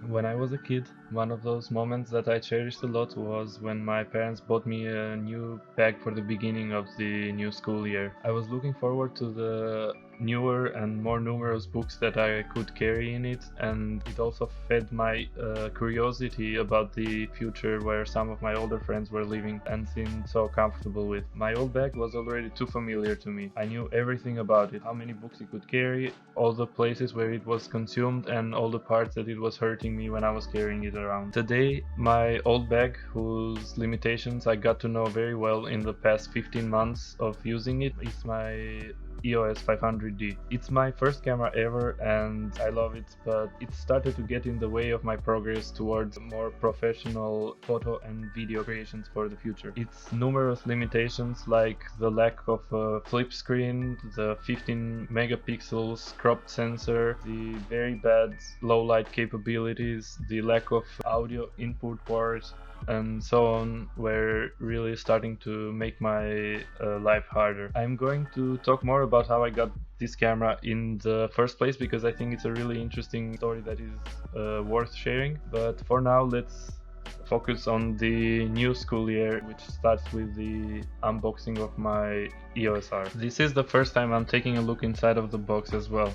When I was a kid, one of those moments that I cherished a lot was when my parents bought me a new bag for the beginning of the new school year. I was looking forward to the newer and more numerous books that I could carry in it, and it also fed my curiosity about the future where some of my older friends were living and seemed so comfortable with. My old bag was already too familiar to me. I knew everything about it, how many books it could carry, all the places where it was consumed, and all the parts that it was hurting me when I was carrying it around. Today, my old bag, whose limitations I got to know very well in the past 15 months of using it, is my EOS 500D. It's my first camera ever and I love it, but it started to get in the way of my progress towards more professional photo and video creations for the future. Its numerous limitations, like the lack of a flip screen, the 15 megapixels cropped sensor, the very bad low light capabilities, the lack of audio input port, and so on, were really starting to make my life harder. I'm going to talk more about how I got this camera in the first place, because I think it's a really interesting story that is worth sharing. But for now, let's focus on the new school year, which starts with the unboxing of my EOS R. This is the first time I'm taking a look inside of the box as well.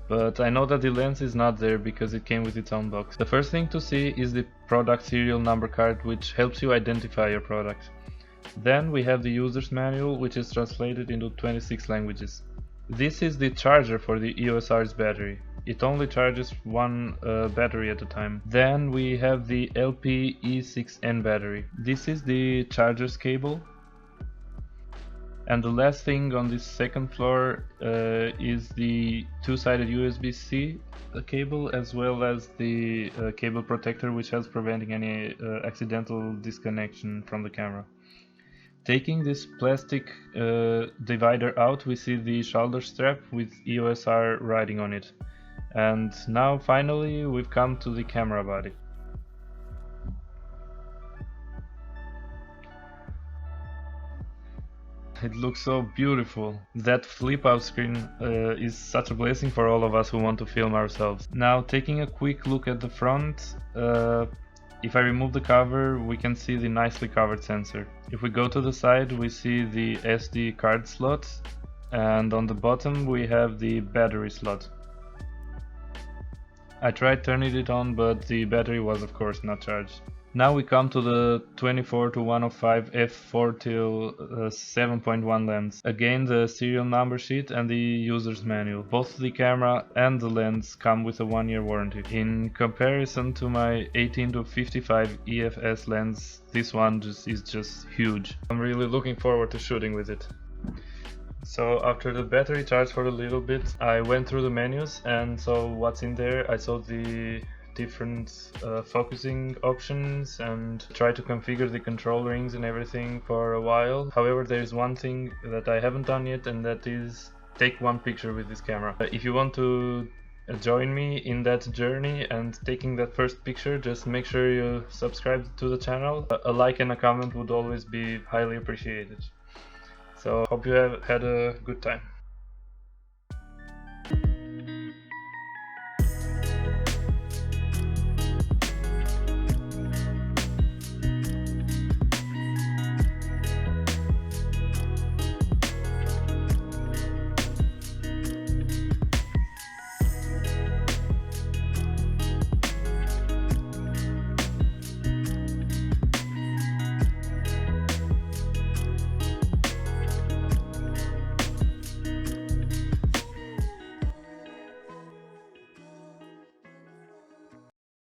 But I know that the lens is not there because it came with its own box. The first thing to see is the product serial number card, which helps you identify your product. Then we have the user's manual, which is translated into 26 languages. This is the charger for the EOS R's battery. It only charges one battery at a time. Then we have the LP-E6N battery. This is the charger's cable. And the last thing on this second floor is the two-sided USB-C cable, as well as the cable protector, which helps preventing any accidental disconnection from the camera. Taking this plastic divider out, we see the shoulder strap with EOS R riding on it. And now finally we've come to the camera body. It looks so beautiful. That flip out screen is such a blessing for all of us who want to film ourselves. Now, taking a quick look at the front, if I remove the cover, we can see the nicely covered sensor. If we go to the side, we see the SD card slot, and on the bottom we have the battery slot. I tried turning it on, but the battery was of course not charged. Now we come to the 24-105 f4 till 7.1 lens. Again, the serial number sheet and the user's manual. Both the camera and the lens come with a 1-year warranty. In comparison to my 18-55 EFS lens, this one is just huge. I'm really looking forward to shooting with it. So after the battery charged for a little bit, I went through the menus and saw what's in there. I saw the different focusing options and try to configure the control rings and everything for a while. However, there is one thing that I haven't done yet, and that is take one picture with this camera. If you want to join me in that journey and taking that first picture, just make sure you subscribe to the channel. A like and a comment would always be highly appreciated. So hope you have had a good time.